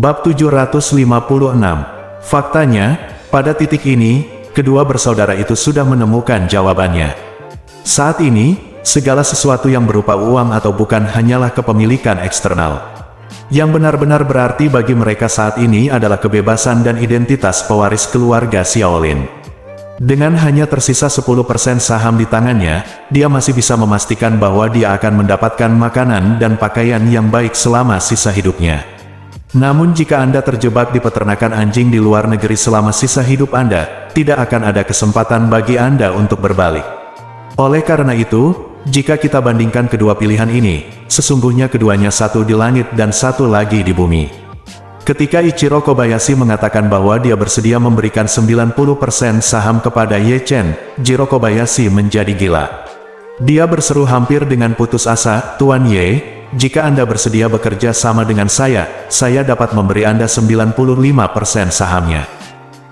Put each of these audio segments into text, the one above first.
Bab 756. Faktanya, pada titik ini, kedua bersaudara itu sudah menemukan jawabannya. Saat ini, segala sesuatu yang berupa uang atau bukan hanyalah kepemilikan eksternal. Yang benar-benar berarti bagi mereka saat ini adalah kebebasan dan identitas pewaris keluarga Xiaolin. Dengan hanya tersisa 10% saham di tangannya, dia masih bisa memastikan bahwa dia akan mendapatkan makanan dan pakaian yang baik selama sisa hidupnya. Namun jika Anda terjebak di peternakan anjing di luar negeri selama sisa hidup Anda, tidak akan ada kesempatan bagi Anda untuk berbalik. Oleh karena itu, jika kita bandingkan kedua pilihan ini, sesungguhnya keduanya satu di langit dan satu lagi di bumi. Ketika Ichiro Kobayashi mengatakan bahwa dia bersedia memberikan 90% saham kepada Ye Chen, Jiro Kobayashi menjadi gila. Dia berseru hampir dengan putus asa, "Tuan Ye, jika Anda bersedia bekerja sama dengan saya dapat memberi Anda 95% sahamnya."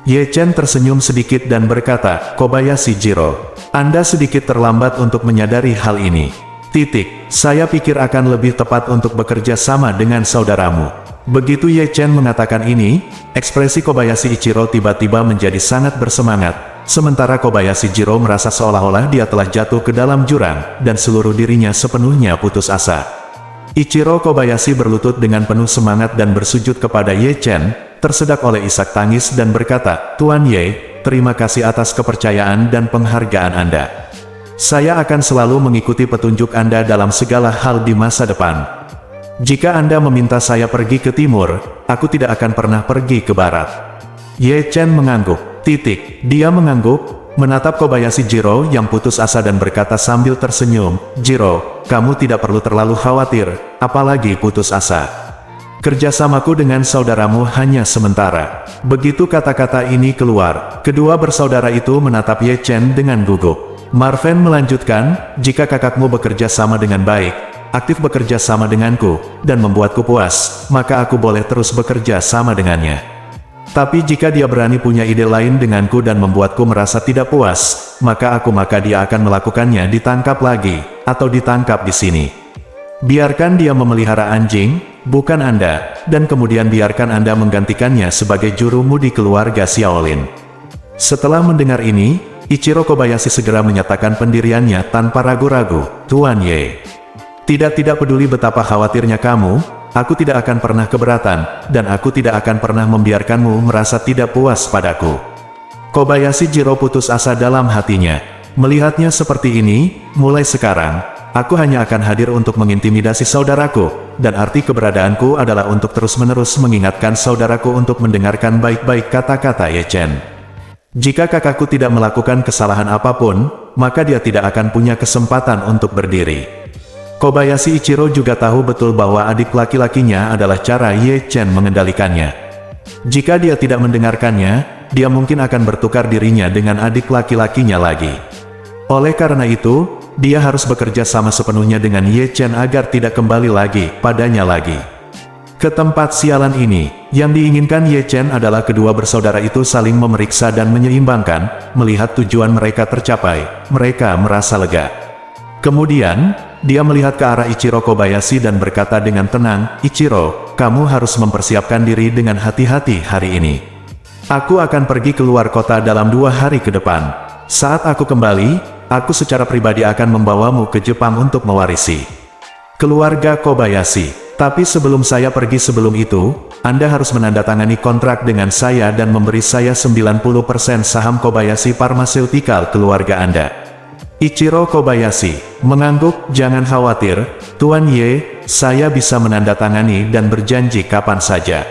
Ye Chen tersenyum sedikit dan berkata, "Kobayashi Jiro, Anda sedikit terlambat untuk menyadari hal ini. Saya pikir akan lebih tepat untuk bekerja sama dengan saudaramu." Begitu Ye Chen mengatakan ini, ekspresi Kobayashi Ichiro tiba-tiba menjadi sangat bersemangat, sementara Kobayashi Jiro merasa seolah-olah dia telah jatuh ke dalam jurang, dan seluruh dirinya sepenuhnya putus asa. Ichiro Kobayashi berlutut dengan penuh semangat dan bersujud kepada Ye Chen, tersedak oleh isak tangis dan berkata, "Tuan Ye, terima kasih atas kepercayaan dan penghargaan Anda. Saya akan selalu mengikuti petunjuk Anda dalam segala hal di masa depan. Jika Anda meminta saya pergi ke timur, aku tidak akan pernah pergi ke barat." Ye Chen mengangguk. Dia mengangguk, menatap Kobayashi Jiro yang putus asa dan berkata sambil tersenyum, "Jiro, kamu tidak perlu terlalu khawatir, apalagi putus asa. Kerjasamaku dengan saudaramu hanya sementara." Begitu kata-kata ini keluar, kedua bersaudara itu menatap Ye Chen dengan gugup. Marven melanjutkan, "Jika kakakmu bekerja sama dengan baik, aktif bekerja sama denganku, dan membuatku puas, maka aku boleh terus bekerja sama dengannya. Tapi jika dia berani punya ide lain denganku dan membuatku merasa tidak puas, maka dia akan melakukannya ditangkap lagi, atau ditangkap di sini. Biarkan dia memelihara anjing, bukan Anda, dan kemudian biarkan Anda menggantikannya sebagai juru mudi keluarga Xiaolin." Setelah mendengar ini, Ichiro Kobayashi segera menyatakan pendiriannya tanpa ragu-ragu, "Tuan Ye, tidak peduli betapa khawatirnya kamu, aku tidak akan pernah keberatan, dan aku tidak akan pernah membiarkanmu merasa tidak puas padaku." Kobayashi Jiro putus asa dalam hatinya. Melihatnya seperti ini, mulai sekarang, aku hanya akan hadir untuk mengintimidasi saudaraku, dan arti keberadaanku adalah untuk terus-menerus mengingatkan saudaraku untuk mendengarkan baik-baik kata-kata Ye Chen. Jika kakakku tidak melakukan kesalahan apapun, maka dia tidak akan punya kesempatan untuk berdiri. Kobayashi Ichiro juga tahu betul bahwa adik laki-lakinya adalah cara Ye Chen mengendalikannya. Jika dia tidak mendengarkannya, dia mungkin akan bertukar dirinya dengan adik laki-lakinya lagi. Oleh karena itu, dia harus bekerja sama sepenuhnya dengan Ye Chen agar tidak kembali lagi padanya lagi. Ke tempat sialan ini, yang diinginkan Ye Chen adalah kedua bersaudara itu saling memeriksa dan menyeimbangkan. Melihat tujuan mereka tercapai, mereka merasa lega. Kemudian, dia melihat ke arah Ichiro Kobayashi dan berkata dengan tenang, "Ichiro, kamu harus mempersiapkan diri dengan hati-hati hari ini. Aku akan pergi keluar kota dalam 2 hari ke depan. Saat aku kembali, aku secara pribadi akan membawamu ke Jepang untuk mewarisi keluarga Kobayashi. Tapi sebelum saya pergi sebelum itu, Anda harus menandatangani kontrak dengan saya dan memberi saya 90% saham Kobayashi Pharmaceutical keluarga Anda." Ichiro Kobayashi mengangguk, "Jangan khawatir, Tuan Ye, saya bisa menandatangani dan berjanji kapan saja."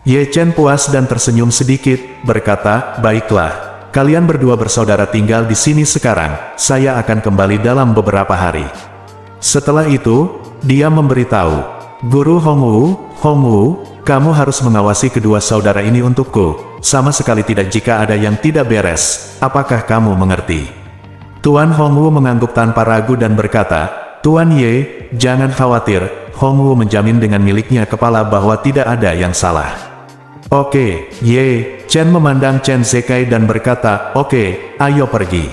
Ye Chen puas dan tersenyum sedikit, berkata, "Baiklah, kalian berdua bersaudara tinggal di sini sekarang, saya akan kembali dalam beberapa hari." Setelah itu, dia memberitahu, "Guru Hongwu, kamu harus mengawasi kedua saudara ini untukku, sama sekali tidak jika ada yang tidak beres, apakah kamu mengerti?" Tuan Hongwu mengangguk tanpa ragu dan berkata, "Tuan Ye, jangan khawatir, Hongwu menjamin dengan miliknya kepala bahwa tidak ada yang salah." "Oke, Ye." Chen memandang Chen Zekai dan berkata, "Oke, ayo pergi."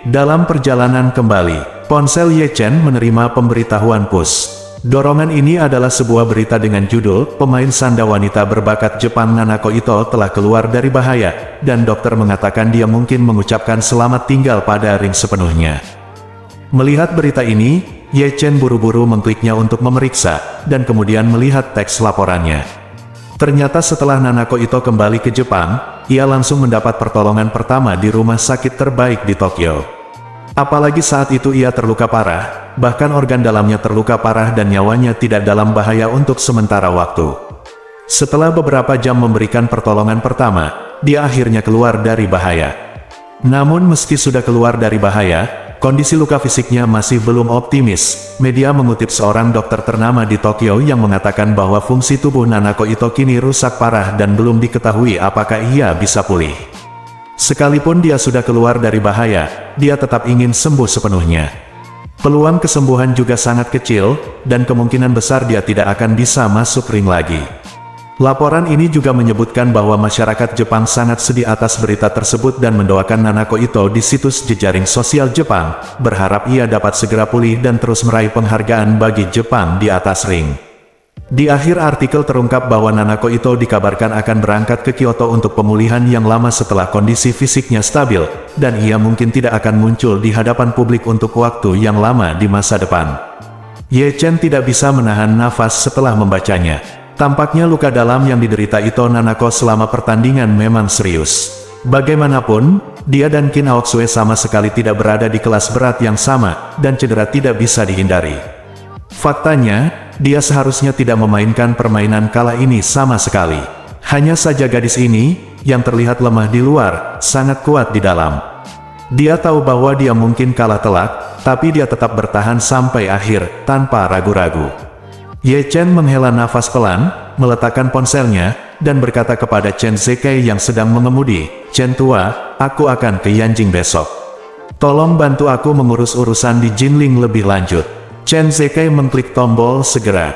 Dalam perjalanan kembali, ponsel Ye Chen menerima pemberitahuan push. Dorongan ini adalah sebuah berita dengan judul, pemain sanda wanita berbakat Jepang Nanako Ito telah keluar dari bahaya, dan dokter mengatakan dia mungkin mengucapkan selamat tinggal pada ring sepenuhnya. Melihat berita ini, Ye Chen buru-buru mengkliknya untuk memeriksa, dan kemudian melihat teks laporannya. Ternyata setelah Nanako Ito kembali ke Jepang, ia langsung mendapat pertolongan pertama di rumah sakit terbaik di Tokyo. Apalagi saat itu ia terluka parah, bahkan organ dalamnya terluka parah dan nyawanya tidak dalam bahaya untuk sementara waktu. Setelah beberapa jam memberikan pertolongan pertama, dia akhirnya keluar dari bahaya. Namun meski sudah keluar dari bahaya, kondisi luka fisiknya masih belum optimis. Media mengutip seorang dokter ternama di Tokyo yang mengatakan bahwa fungsi tubuh Nanako Ito kini rusak parah dan belum diketahui apakah ia bisa pulih. Sekalipun dia sudah keluar dari bahaya, dia tetap ingin sembuh sepenuhnya. Peluang kesembuhan juga sangat kecil, dan kemungkinan besar dia tidak akan bisa masuk ring lagi. Laporan ini juga menyebutkan bahwa masyarakat Jepang sangat sedih atas berita tersebut dan mendoakan Nanako Ito di situs jejaring sosial Jepang, berharap ia dapat segera pulih dan terus meraih penghargaan bagi Jepang di atas ring. Di akhir artikel terungkap bahwa Nanako Ito dikabarkan akan berangkat ke Kyoto untuk pemulihan yang lama setelah kondisi fisiknya stabil, dan ia mungkin tidak akan muncul di hadapan publik untuk waktu yang lama di masa depan. Ye Chen tidak bisa menahan nafas setelah membacanya. Tampaknya luka dalam yang diderita Ito Nanako selama pertandingan memang serius. Bagaimanapun, dia dan Qin Aoxue sama sekali tidak berada di kelas berat yang sama, dan cedera tidak bisa dihindari. Faktanya, dia seharusnya tidak memainkan permainan kala ini sama sekali. Hanya saja gadis ini, yang terlihat lemah di luar, sangat kuat di dalam. Dia tahu bahwa dia mungkin kalah telak, tapi dia tetap bertahan sampai akhir, tanpa ragu-ragu. Ye Chen menghela nafas pelan, meletakkan ponselnya, dan berkata kepada Chen Zekai yang sedang mengemudi, "Chen tua, aku akan ke Yanjing besok. Tolong bantu aku mengurus urusan di Jinling lebih lanjut." Chen Zekai mengklik tombol segera.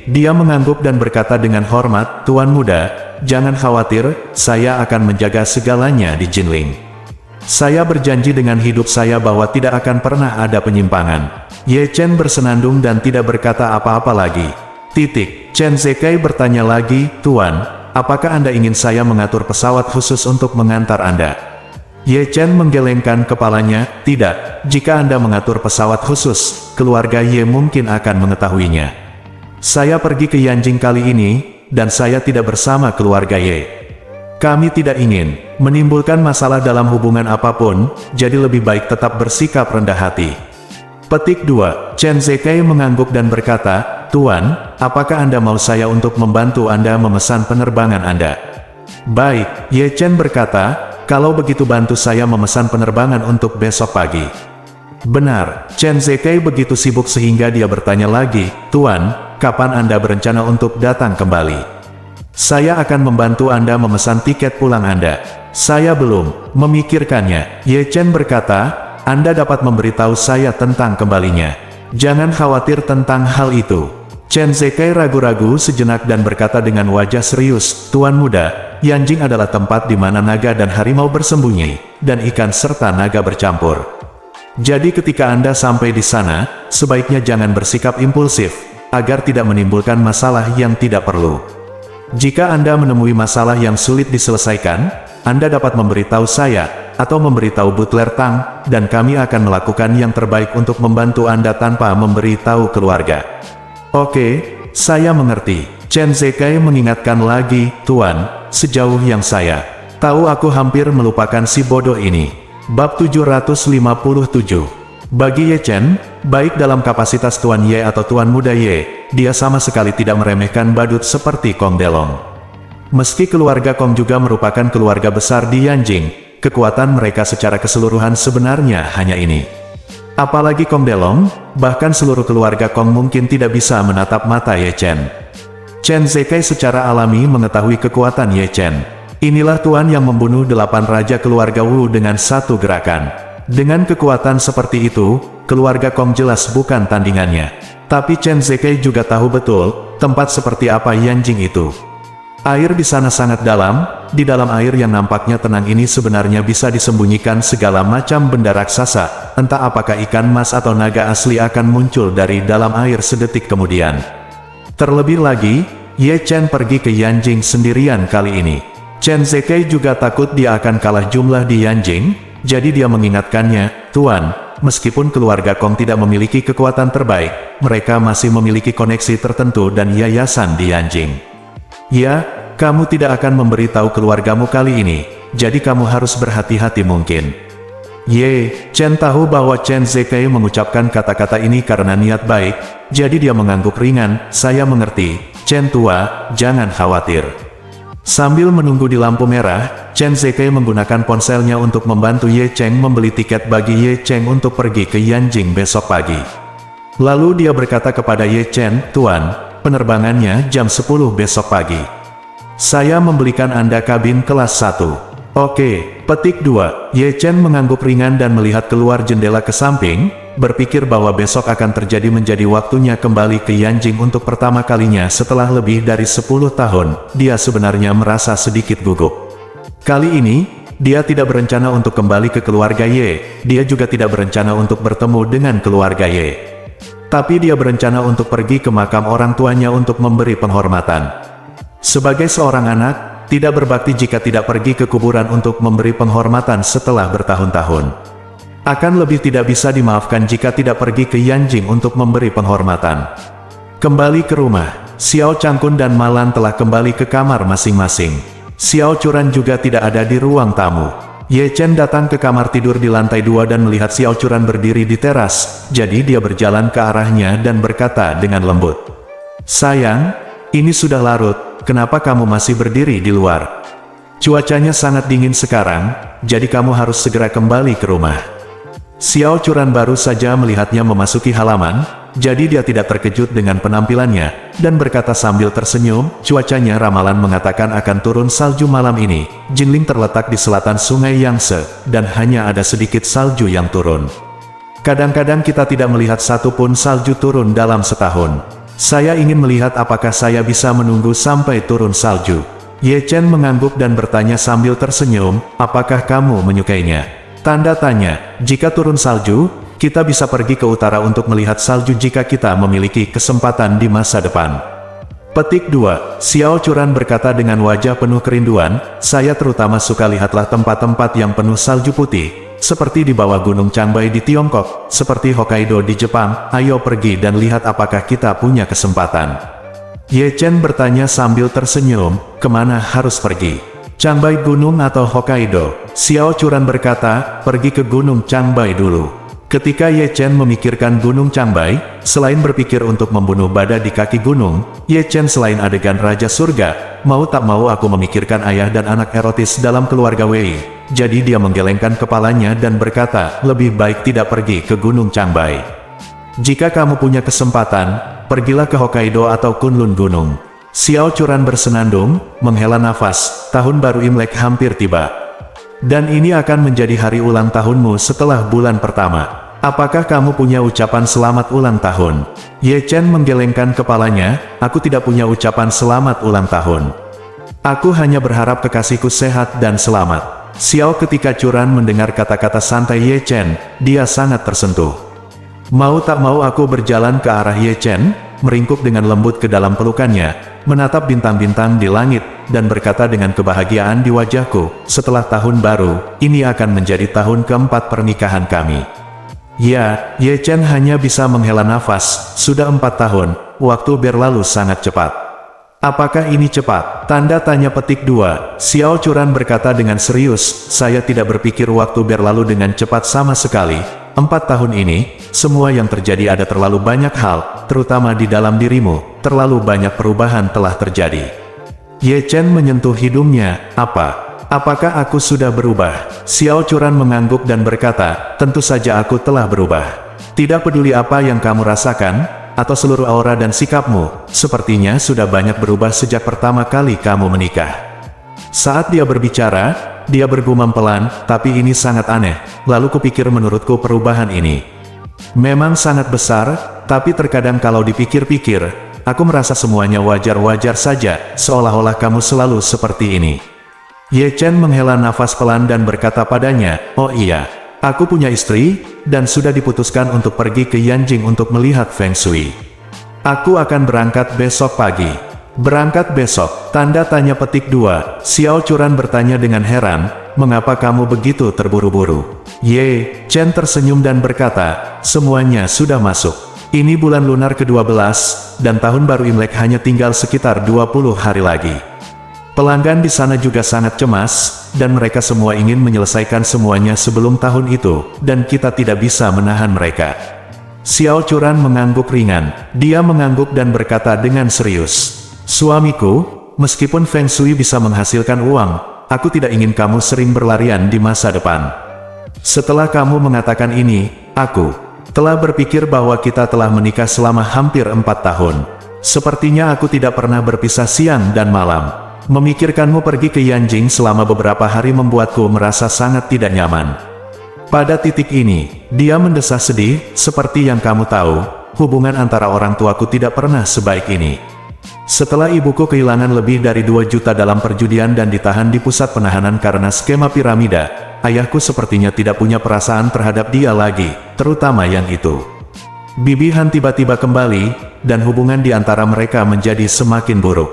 Dia mengangguk dan berkata dengan hormat, "Tuan muda, jangan khawatir, saya akan menjaga segalanya di Jinling. Saya berjanji dengan hidup saya bahwa tidak akan pernah ada penyimpangan." Ye Chen bersenandung dan tidak berkata apa-apa lagi. Chen Zekai bertanya lagi, "Tuan, apakah Anda ingin saya mengatur pesawat khusus untuk mengantar Anda?" Ye Chen menggelengkan kepalanya, "Tidak, jika Anda mengatur pesawat khusus, keluarga Ye mungkin akan mengetahuinya. Saya pergi ke Yanjing kali ini, dan saya tidak bersama keluarga Ye. Kami tidak ingin menimbulkan masalah dalam hubungan apapun, jadi lebih baik tetap bersikap rendah hati." Petik 2. Chen Zekai mengangguk dan berkata, "Tuan, apakah Anda mau saya untuk membantu Anda memesan penerbangan Anda?" "Baik," Ye Chen berkata, "kalau begitu bantu saya memesan penerbangan untuk besok pagi." "Benar." Chen Zekai begitu sibuk sehingga dia bertanya lagi, "Tuan, kapan Anda berencana untuk datang kembali?" "Saya akan membantu Anda memesan tiket pulang Anda." "Saya belum memikirkannya." Ye Chen berkata, "Anda dapat memberitahu saya tentang kembalinya. Jangan khawatir tentang hal itu." Chen Zekai ragu-ragu sejenak dan berkata dengan wajah serius, "Tuan muda, Yanjing adalah tempat di mana naga dan harimau bersembunyi, dan ikan serta naga bercampur. Jadi ketika Anda sampai di sana, sebaiknya jangan bersikap impulsif, agar tidak menimbulkan masalah yang tidak perlu. Jika Anda menemui masalah yang sulit diselesaikan, Anda dapat memberitahu saya, atau memberitahu Butler Tang, dan kami akan melakukan yang terbaik untuk membantu Anda tanpa memberitahu keluarga." "Oke, saya mengerti." Chen Zekai mengingatkan lagi, "Tuan, sejauh yang saya tahu aku hampir melupakan si bodoh ini." Bab 757. Bagi Ye Chen, baik dalam kapasitas Tuan Ye atau Tuan Muda Ye, dia sama sekali tidak meremehkan badut seperti Kong Delong. Meski keluarga Kong juga merupakan keluarga besar di Yanjing, kekuatan mereka secara keseluruhan sebenarnya hanya ini. Apalagi Kong Delong, bahkan seluruh keluarga Kong mungkin tidak bisa menatap mata Ye Chen. Chen Zekai secara alami mengetahui kekuatan Ye Chen. Inilah tuan yang membunuh 8 raja keluarga Wu dengan satu gerakan. Dengan kekuatan seperti itu, keluarga Kong jelas bukan tandingannya. Tapi Chen Zekai juga tahu betul, tempat seperti apa Yanjing itu. Air di sana sangat dalam, di dalam air yang nampaknya tenang ini sebenarnya bisa disembunyikan segala macam benda raksasa, entah apakah ikan mas atau naga asli akan muncul dari dalam air sedetik kemudian. Terlebih lagi, Ye Chen pergi ke Yanjing sendirian kali ini. Chen Zekai juga takut dia akan kalah jumlah di Yanjing, jadi dia mengingatkannya, "Tuan, meskipun keluarga Kong tidak memiliki kekuatan terbaik, mereka masih memiliki koneksi tertentu dan yayasan di Yanjing. Ya, kamu tidak akan memberitahu keluargamu kali ini, jadi kamu harus berhati-hati mungkin." Ye Chen tahu bahwa Chen Zekai mengucapkan kata-kata ini karena niat baik, jadi dia mengangguk ringan, "Saya mengerti, Chen tua, jangan khawatir." Sambil menunggu di lampu merah, Chen Zekai menggunakan ponselnya untuk membantu Ye Chen membeli tiket bagi Ye Chen untuk pergi ke Yanjing besok pagi. Lalu dia berkata kepada Ye Chen, "Tuan, penerbangannya jam 10 besok pagi. Saya membelikan Anda kabin kelas 1. Oke, petik 2. Ye Chen mengangguk ringan dan melihat keluar jendela ke samping, berpikir bahwa besok akan menjadi waktunya kembali ke Yanjing untuk pertama kalinya setelah lebih dari 10 tahun. Dia sebenarnya merasa sedikit gugup. Kali ini, dia tidak berencana untuk kembali ke keluarga Ye, dia juga tidak berencana untuk bertemu dengan keluarga Ye. Tapi dia berencana untuk pergi ke makam orang tuanya untuk memberi penghormatan. Sebagai seorang anak, tidak berbakti jika tidak pergi ke kuburan untuk memberi penghormatan setelah bertahun-tahun. Akan lebih tidak bisa dimaafkan jika tidak pergi ke Yanjing untuk memberi penghormatan. Kembali ke rumah, Xiao Changkun dan Malan telah kembali ke kamar masing-masing. Xiao Churan juga tidak ada di ruang tamu. Ye Chen datang ke kamar tidur di lantai 2 dan melihat Xiao Churan berdiri di teras, jadi dia berjalan ke arahnya dan berkata dengan lembut, "Sayang, ini sudah larut, kenapa kamu masih berdiri di luar? Cuacanya sangat dingin sekarang, jadi kamu harus segera kembali ke rumah." Xiao Churan baru saja melihatnya memasuki halaman, jadi dia tidak terkejut dengan penampilannya, dan berkata sambil tersenyum, "Cuacanya ramalan mengatakan akan turun salju malam ini. Jinling terletak di selatan sungai Yangtze, dan hanya ada sedikit salju yang turun. Kadang-kadang kita tidak melihat satupun salju turun dalam setahun. Saya ingin melihat apakah saya bisa menunggu sampai turun salju." Ye Chen mengangguk dan bertanya sambil tersenyum, "Apakah kamu menyukainya?" Tanda tanya, "Jika turun salju, kita bisa pergi ke utara untuk melihat salju jika kita memiliki kesempatan di masa depan." Petik 2. Xiao Churan berkata dengan wajah penuh kerinduan, "Saya terutama suka lihatlah tempat-tempat yang penuh salju putih, seperti di bawah Gunung Changbai di Tiongkok, seperti Hokkaido di Jepang. Ayo pergi dan lihat apakah kita punya kesempatan." Ye Chen bertanya sambil tersenyum, "Kemana harus pergi? Changbai gunung atau Hokkaido?" Xiao Churan berkata, "Pergi ke Gunung Changbai dulu." Ketika Ye Chen memikirkan Gunung Changbai, selain berpikir untuk membunuh Bada di kaki gunung, Ye Chen selain adegan Raja Surga, mau tak mau aku memikirkan ayah dan anak erotis dalam keluarga Wei. Jadi dia menggelengkan kepalanya dan berkata, "Lebih baik tidak pergi ke Gunung Changbai. Jika kamu punya kesempatan, pergilah ke Hokkaido atau Kunlun Gunung." Xiao Churan bersenandung, menghela nafas, "Tahun baru Imlek hampir tiba. Dan ini akan menjadi hari ulang tahunmu setelah bulan pertama. Apakah kamu punya ucapan selamat ulang tahun?" Ye Chen menggelengkan kepalanya, "Aku tidak punya ucapan selamat ulang tahun. Aku hanya berharap kekasihku sehat dan selamat." Xiao ketika Churan mendengar kata-kata santai Ye Chen, dia sangat tersentuh. Mau tak mau aku berjalan ke arah Ye Chen, meringkuk dengan lembut ke dalam pelukannya, menatap bintang-bintang di langit, dan berkata dengan kebahagiaan di wajahku, "Setelah tahun baru, ini akan menjadi tahun keempat pernikahan kami." Ya, Ye Chen hanya bisa menghela nafas, sudah 4 tahun, waktu berlalu sangat cepat. Apakah ini cepat? Tanda tanya petik 2. Xiao Churan berkata dengan serius, "Saya tidak berpikir waktu berlalu dengan cepat sama sekali. 4 tahun ini, semua yang terjadi ada terlalu banyak hal, terutama di dalam dirimu, terlalu banyak perubahan telah terjadi." Ye Chen menyentuh hidungnya, Apakah aku sudah berubah?" Xiao Churan mengangguk dan berkata, "Tentu saja aku telah berubah. Tidak peduli apa yang kamu rasakan, atau seluruh aura dan sikapmu, sepertinya sudah banyak berubah sejak pertama kali kamu menikah." Saat dia berbicara, dia bergumam pelan, "Tapi ini sangat aneh. Lalu kupikir menurutku perubahan ini memang sangat besar, tapi terkadang kalau dipikir-pikir, Aku merasa semuanya wajar-wajar saja, seolah-olah kamu selalu seperti ini. Ye Chen menghela nafas pelan dan berkata padanya, oh iya, aku punya istri, dan sudah diputuskan untuk pergi ke Yanjing untuk melihat Feng Shui. Aku akan berangkat besok pagi. Berangkat besok, tanda tanya petik 2, Xiao Churan bertanya dengan heran, mengapa kamu begitu terburu-buru? Ye Chen tersenyum dan berkata, semuanya sudah masuk. Ini bulan lunar ke-12, dan tahun baru Imlek hanya tinggal sekitar 20 hari lagi. Pelanggan di sana juga sangat cemas, dan mereka semua ingin menyelesaikan semuanya sebelum tahun itu, dan kita tidak bisa menahan mereka. Xiao Churan mengangguk ringan. Dia mengangguk dan berkata dengan serius, suamiku, meskipun Feng Shui bisa menghasilkan uang, aku tidak ingin kamu sering berlarian di masa depan. Setelah kamu mengatakan ini, aku telah berpikir bahwa kita telah menikah selama hampir 4 tahun. Sepertinya aku tidak pernah berpisah siang dan malam. Memikirkanmu pergi ke Yanjing selama beberapa hari membuatku merasa sangat tidak nyaman. Pada titik ini, dia mendesah sedih, seperti yang kamu tahu, hubungan antara orang tuaku tidak pernah sebaik ini. Setelah ibuku kehilangan lebih dari 2 juta dalam perjudian dan ditahan di pusat penahanan karena skema piramida, ayahku sepertinya tidak punya perasaan terhadap dia lagi, terutama yang itu. Bibi Han tiba-tiba kembali, dan hubungan di antara mereka menjadi semakin buruk.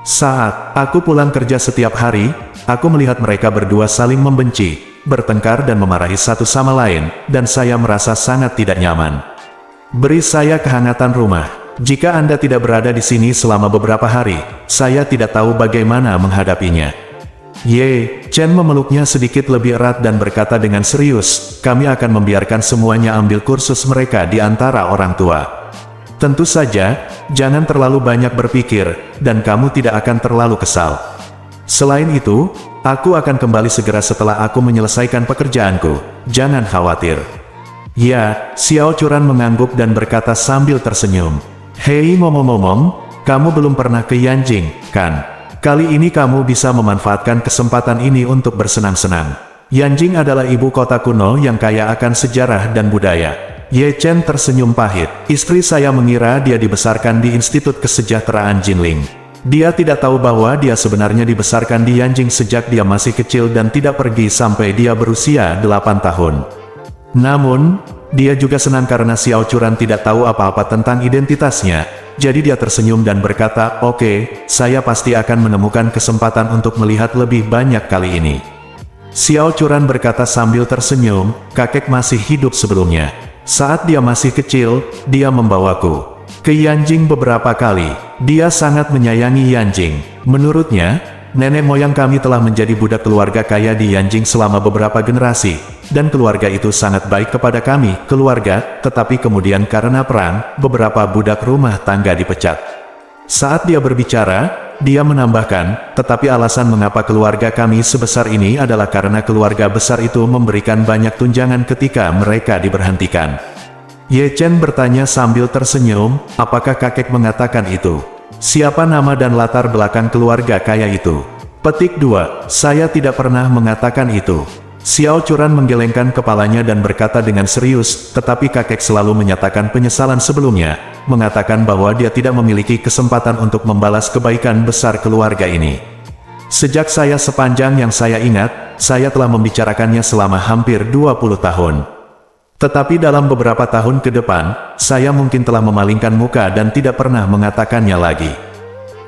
Saat aku pulang kerja setiap hari, aku melihat mereka berdua saling membenci, bertengkar dan memarahi satu sama lain, dan saya merasa sangat tidak nyaman. Beri saya kehangatan rumah. Jika Anda tidak berada di sini selama beberapa hari, saya tidak tahu bagaimana menghadapinya. Ye Chen memeluknya sedikit lebih erat dan berkata dengan serius, kami akan membiarkan semuanya ambil kursus mereka di antara orang tua. Tentu saja, jangan terlalu banyak berpikir, dan kamu tidak akan terlalu kesal. Selain itu, aku akan kembali segera setelah aku menyelesaikan pekerjaanku, jangan khawatir. Ya, Xiao Churan mengangguk dan berkata sambil tersenyum. Hei ngomong-ngomong, kamu belum pernah ke Yanjing, kan? Kali ini kamu bisa memanfaatkan kesempatan ini untuk bersenang-senang. Yanjing adalah ibu kota kuno yang kaya akan sejarah dan budaya. Ye Chen tersenyum pahit. Istri saya mengira dia dibesarkan di Institut Kesejahteraan Jinling. Dia tidak tahu bahwa dia sebenarnya dibesarkan di Yanjing sejak dia masih kecil dan tidak pergi sampai dia berusia 8 tahun. Namun, dia juga senang karena Xiao Churan tidak tahu apa-apa tentang identitasnya. Jadi dia tersenyum dan berkata, oke, saya pasti akan menemukan kesempatan untuk melihat lebih banyak kali ini. Xiao Churan berkata sambil tersenyum, kakek masih hidup sebelumnya. Saat dia masih kecil, dia membawaku ke Yanjing beberapa kali. Dia sangat menyayangi Yanjing. Menurutnya, nenek moyang kami telah menjadi budak keluarga kaya di Yanjing selama beberapa generasi, dan keluarga itu sangat baik kepada kami, keluarga, tetapi kemudian karena perang, beberapa budak rumah tangga dipecat. Saat dia berbicara, dia menambahkan, tetapi alasan mengapa keluarga kami sebesar ini adalah karena keluarga besar itu memberikan banyak tunjangan ketika mereka diberhentikan. Ye Chen bertanya sambil tersenyum, apakah kakek mengatakan itu? Siapa nama dan latar belakang keluarga kaya itu? Petik 2, saya tidak pernah mengatakan itu. Xiao Churan menggelengkan kepalanya dan berkata dengan serius, tetapi kakek selalu menyatakan penyesalan sebelumnya, mengatakan bahwa dia tidak memiliki kesempatan untuk membalas kebaikan besar keluarga ini. Sejak saya sepanjang yang saya ingat, saya telah membicarakannya selama hampir 20 tahun. Tetapi dalam beberapa tahun ke depan, saya mungkin telah memalingkan muka dan tidak pernah mengatakannya lagi.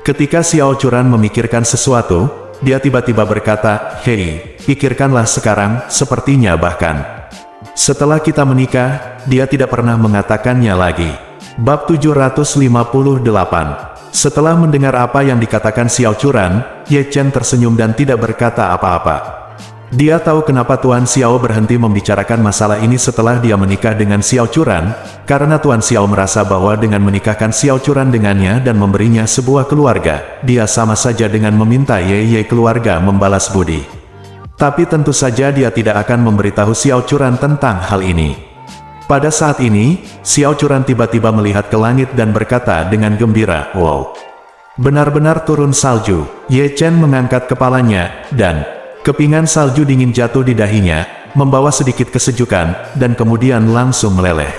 Ketika Xiao Churan memikirkan sesuatu, dia tiba-tiba berkata, hei, pikirkanlah sekarang, sepertinya bahkan setelah kita menikah, dia tidak pernah mengatakannya lagi. Bab 758. Setelah mendengar apa yang dikatakan Xiao Churan, Ye Chen tersenyum dan tidak berkata apa-apa. Dia tahu kenapa Tuan Xiao berhenti membicarakan masalah ini setelah dia menikah dengan Xiao Churan, karena Tuan Xiao merasa bahwa dengan menikahkan Xiao Churan dengannya dan memberinya sebuah keluarga, dia sama saja dengan meminta Ye keluarga membalas budi. Tapi tentu saja dia tidak akan memberitahu Xiao Churan tentang hal ini. Pada saat ini, Xiao Churan tiba-tiba melihat ke langit dan berkata dengan gembira, wow, benar-benar turun salju. Ye Chen mengangkat kepalanya, dan kepingan salju dingin jatuh di dahinya, membawa sedikit kesejukan, dan kemudian langsung meleleh.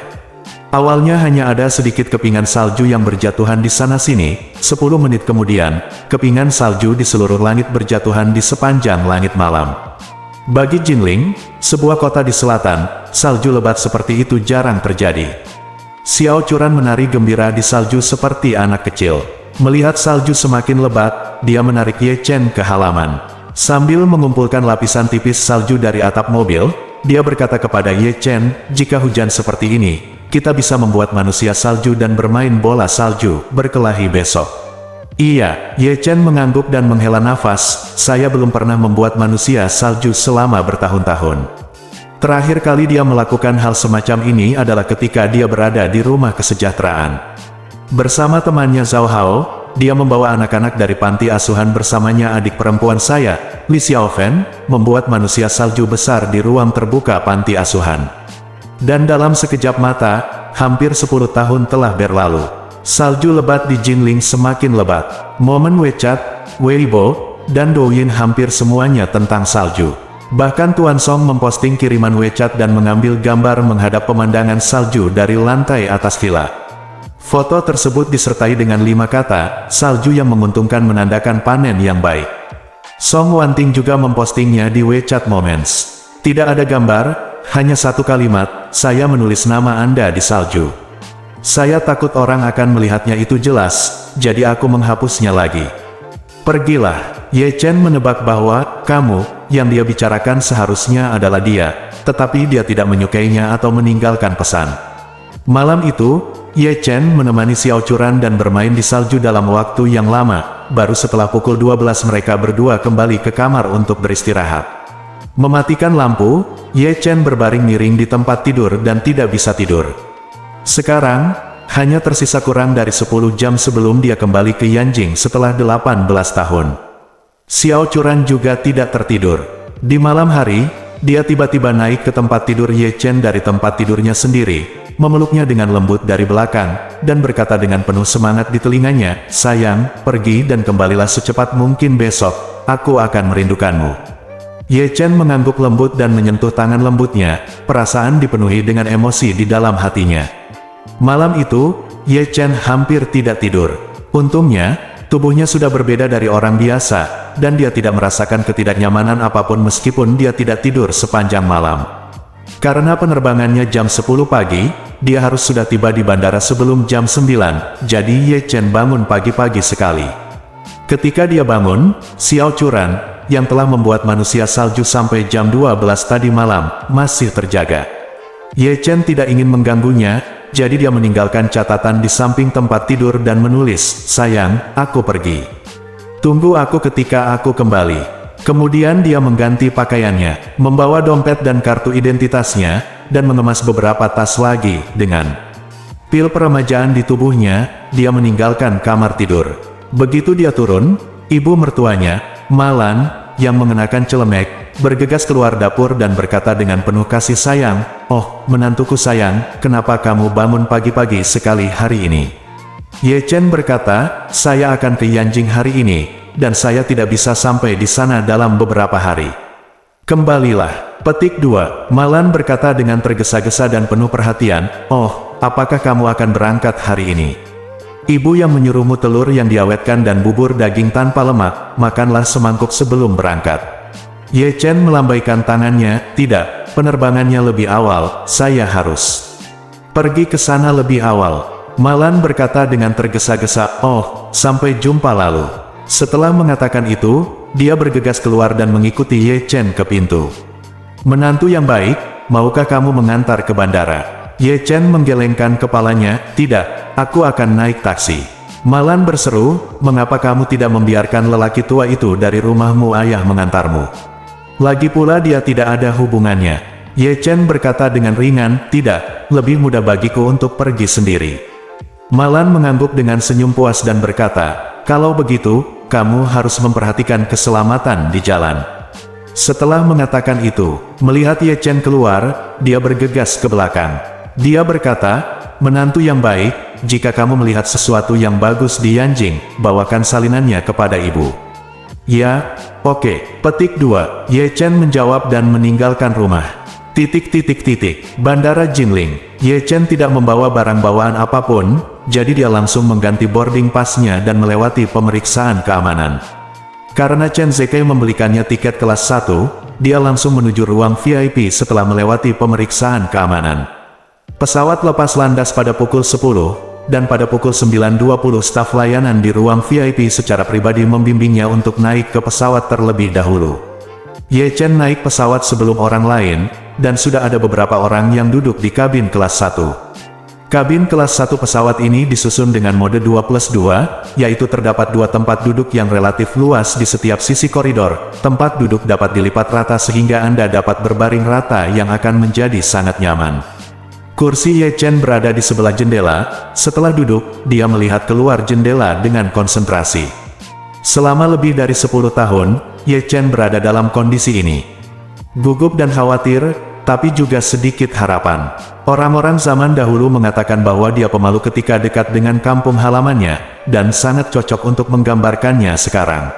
Awalnya hanya ada sedikit kepingan salju yang berjatuhan di sana-sini, 10 menit kemudian, kepingan salju di seluruh langit berjatuhan di sepanjang langit malam. Bagi Jinling, sebuah kota di selatan, salju lebat seperti itu jarang terjadi. Xiao Churan menari gembira di salju seperti anak kecil. Melihat salju semakin lebat, dia menarik Ye Chen ke halaman. Sambil mengumpulkan lapisan tipis salju dari atap mobil, dia berkata kepada Ye Chen, jika hujan seperti ini, kita bisa membuat manusia salju dan bermain bola salju, berkelahi besok. Iya, Ye Chen mengangguk dan menghela nafas, saya belum pernah membuat manusia salju selama bertahun-tahun. Terakhir kali dia melakukan hal semacam ini adalah ketika dia berada di rumah kesejahteraan. Bersama temannya Zhao Hao, dia membawa anak-anak dari panti asuhan bersamanya adik perempuan saya, Li Xiaofen, membuat manusia salju besar di ruang terbuka panti asuhan. Dan dalam sekejap mata, hampir 10 tahun telah berlalu. Salju lebat di Jinling semakin lebat. Momen WeChat, Weibo, dan Douyin hampir semuanya tentang salju. Bahkan Tuan Song memposting kiriman WeChat dan mengambil gambar menghadap pemandangan salju dari lantai atas villa. Foto tersebut disertai dengan 5 kata, salju yang menguntungkan menandakan panen yang baik. Song Wanting juga mempostingnya di WeChat Moments. Tidak ada gambar, hanya satu kalimat, saya menulis nama Anda di salju. Saya takut orang akan melihatnya itu jelas, jadi aku menghapusnya lagi. Pergilah. Ye Chen menebak bahwa, kamu, yang dia bicarakan seharusnya adalah dia, tetapi dia tidak menyukainya atau meninggalkan pesan. Malam itu, Ye Chen menemani Xiao Churan dan bermain di salju dalam waktu yang lama, baru setelah pukul 12 mereka berdua kembali ke kamar untuk beristirahat. Mematikan lampu, Ye Chen berbaring miring di tempat tidur dan tidak bisa tidur. Sekarang, hanya tersisa kurang dari 10 jam sebelum dia kembali ke Yanjing setelah 18 tahun. Xiao Churan juga tidak tertidur. Di malam hari, dia tiba-tiba naik ke tempat tidur Ye Chen dari tempat tidurnya sendiri, memeluknya dengan lembut dari belakang, dan berkata dengan penuh semangat di telinganya, sayang, pergi dan kembalilah secepat mungkin besok, aku akan merindukanmu. Ye Chen mengangguk lembut dan menyentuh tangan lembutnya, perasaan dipenuhi dengan emosi di dalam hatinya. Malam itu, Ye Chen hampir tidak tidur. Untungnya, tubuhnya sudah berbeda dari orang biasa, dan dia tidak merasakan ketidaknyamanan apapun meskipun dia tidak tidur sepanjang malam. Karena penerbangannya jam 10 pagi, dia harus sudah tiba di bandara sebelum jam 9, jadi Ye Chen bangun pagi-pagi sekali. Ketika dia bangun, Xiao Churan, yang telah membuat manusia salju sampai jam 12 tadi malam, masih terjaga. Ye Chen tidak ingin mengganggunya, jadi dia meninggalkan catatan di samping tempat tidur dan menulis, sayang, aku pergi. Tunggu aku ketika aku kembali. Kemudian dia mengganti pakaiannya, membawa dompet dan kartu identitasnya, dan mengemas beberapa tas lagi, dengan pil peremajaan di tubuhnya, dia meninggalkan kamar tidur. Begitu dia turun, ibu mertuanya, Malan, yang mengenakan celemek, bergegas keluar dapur dan berkata dengan penuh kasih sayang, oh, menantuku sayang, kenapa kamu bangun pagi-pagi sekali hari ini? Ye Chen berkata, saya akan ke Yanjing hari ini, dan saya tidak bisa sampai di sana dalam beberapa hari. Kembalilah. Petik 2. Malan berkata dengan tergesa-gesa dan penuh perhatian, oh, apakah kamu akan berangkat hari ini? Ibu yang menyuruhmu telur yang diawetkan dan bubur daging tanpa lemak, makanlah semangkuk sebelum berangkat. Ye Chen melambaikan tangannya, tidak, penerbangannya lebih awal, saya harus pergi ke sana lebih awal. Malan berkata dengan tergesa-gesa, oh, sampai jumpa lalu. Setelah mengatakan itu, dia bergegas keluar dan mengikuti Ye Chen ke pintu. Menantu yang baik, maukah kamu mengantar ke bandara? Ye Chen menggelengkan kepalanya, tidak, aku akan naik taksi. Malan berseru, mengapa kamu tidak membiarkan lelaki tua itu dari rumahmu ayah mengantarmu? Lagi pula dia tidak ada hubungannya. Ye Chen berkata dengan ringan, tidak, lebih mudah bagiku untuk pergi sendiri. Malan mengangguk dengan senyum puas dan berkata, kalau begitu, kamu harus memperhatikan keselamatan di jalan. Setelah mengatakan itu, melihat Ye Chen keluar, dia bergegas ke belakang. Dia berkata, menantu yang baik, jika kamu melihat sesuatu yang bagus di Yanjing, bawakan salinannya kepada ibu. Ya, oke. Petik 2. Ye Chen menjawab dan meninggalkan rumah. Bandara Jinling. Ye Chen tidak membawa barang bawaan apapun, jadi dia langsung mengganti boarding pass-nya dan melewati pemeriksaan keamanan. Karena Chen Zekai membelikannya tiket kelas 1, dia langsung menuju ruang VIP setelah melewati pemeriksaan keamanan. Pesawat lepas landas pada pukul 10, dan pada pukul 9.20 staf layanan di ruang VIP secara pribadi membimbingnya untuk naik ke pesawat terlebih dahulu. Ye Chen naik pesawat sebelum orang lain, dan sudah ada beberapa orang yang duduk di kabin kelas 1. Kabin kelas 1 pesawat ini disusun dengan mode 2+2, yaitu terdapat 2 tempat duduk yang relatif luas di setiap sisi koridor. Tempat duduk dapat dilipat rata sehingga Anda dapat berbaring rata yang akan menjadi sangat nyaman. Kursi Ye Chen berada di sebelah jendela. Setelah duduk, dia melihat keluar jendela dengan konsentrasi. Selama lebih dari 10 tahun, Ye Chen berada dalam kondisi ini. Gugup dan khawatir, tapi juga sedikit harapan. Orang-orang zaman dahulu mengatakan bahwa dia pemalu ketika dekat dengan kampung halamannya, dan sangat cocok untuk menggambarkannya sekarang.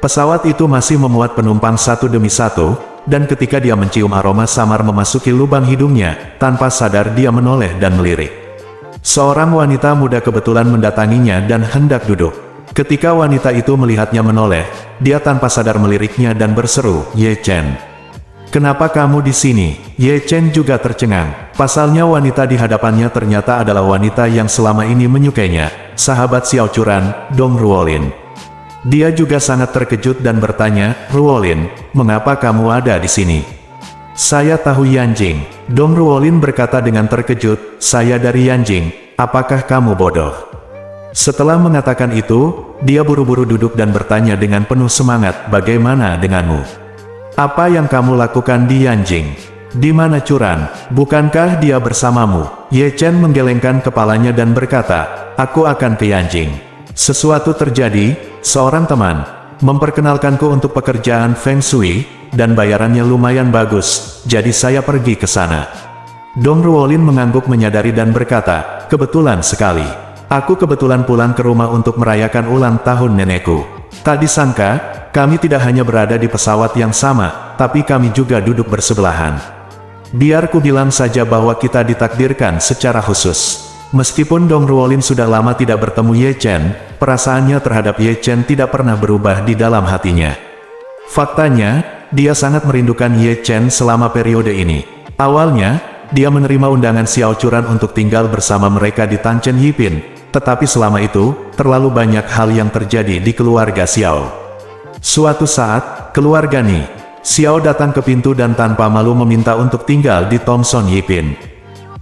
Pesawat itu masih memuat penumpang satu demi satu, dan ketika dia mencium aroma samar memasuki lubang hidungnya, tanpa sadar dia menoleh dan melirik. Seorang wanita muda kebetulan mendatanginya dan hendak duduk. Ketika wanita itu melihatnya menoleh, dia tanpa sadar meliriknya dan berseru, "Ye Chen, kenapa kamu di sini?" Ye Chen juga tercengang. Pasalnya wanita di hadapannya ternyata adalah wanita yang selama ini menyukainya, sahabat Xiao Churan, Dong Ruolin. Dia juga sangat terkejut dan bertanya, "Ruolin, mengapa kamu ada di sini?" "Saya tahu Yanjing." Dong Ruolin berkata dengan terkejut, "Saya dari Yanjing, apakah kamu bodoh?" Setelah mengatakan itu, dia buru-buru duduk dan bertanya dengan penuh semangat, "Bagaimana denganmu? Apa yang kamu lakukan di Yanjing? Di mana Churan? Bukankah dia bersamamu?" Ye Chen menggelengkan kepalanya dan berkata, "Aku akan ke Yanjing. Sesuatu terjadi, seorang teman memperkenalkanku untuk pekerjaan Feng Shui, dan bayarannya lumayan bagus, jadi saya pergi ke sana." Dong Ruolin mengangguk menyadari dan berkata, "Kebetulan sekali. Aku kebetulan pulang ke rumah untuk merayakan ulang tahun nenekku. Tak disangka, kami tidak hanya berada di pesawat yang sama, tapi kami juga duduk bersebelahan. Biar ku bilang saja bahwa kita ditakdirkan secara khusus." Meskipun Dong Ruolin sudah lama tidak bertemu Ye Chen, perasaannya terhadap Ye Chen tidak pernah berubah di dalam hatinya. Faktanya, dia sangat merindukan Ye Chen selama periode ini. Awalnya, dia menerima undangan Xiao Churan untuk tinggal bersama mereka di Tanchen Yipin, tetapi selama itu, terlalu banyak hal yang terjadi di keluarga Xiao. Suatu saat, keluarga Ni Xiao datang ke pintu dan tanpa malu meminta untuk tinggal di Thomson Yipin.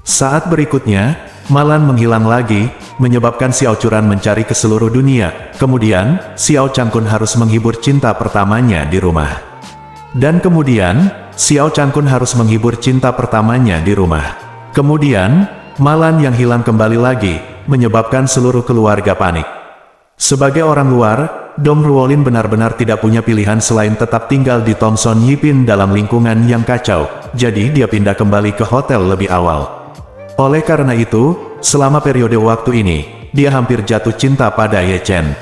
Saat berikutnya, Malan menghilang lagi, menyebabkan Xiao Churan mencari ke seluruh dunia. Kemudian, Xiao Changkun harus menghibur cinta pertamanya di rumah. Dan kemudian, Xiao Changkun harus menghibur cinta pertamanya di rumah. Kemudian, Malan yang hilang kembali lagi, menyebabkan seluruh keluarga panik. Sebagai orang luar, Dong Ruolin benar-benar tidak punya pilihan selain tetap tinggal di Thomson Yipin dalam lingkungan yang kacau, jadi dia pindah kembali ke hotel lebih awal. Oleh karena itu, selama periode waktu ini, dia hampir jatuh cinta pada Ye Chen.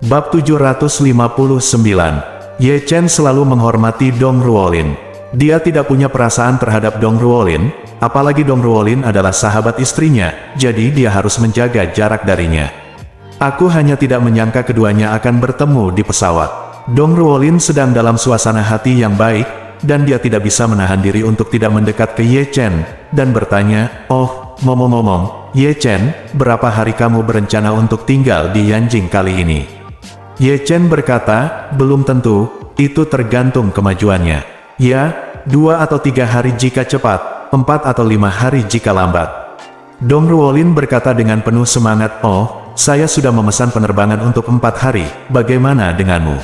Bab 759. Ye Chen selalu menghormati Dong Ruolin. Dia tidak punya perasaan terhadap Dong Ruolin, apalagi Dong Ruolin adalah sahabat istrinya, jadi dia harus menjaga jarak darinya. Aku hanya tidak menyangka keduanya akan bertemu di pesawat. Dong Ruolin sedang dalam suasana hati yang baik, dan dia tidak bisa menahan diri untuk tidak mendekat ke Ye Chen, dan bertanya, "Oh, ngomong-ngomong, Ye Chen, berapa hari kamu berencana untuk tinggal di Yanjing kali ini?" Ye Chen berkata, "Belum tentu, itu tergantung kemajuannya. Ya, 2 atau 3 hari jika cepat, 4 atau 5 hari jika lambat." Dong Ruolin berkata dengan penuh semangat, "Oh, saya sudah memesan penerbangan untuk 4 hari, bagaimana denganmu?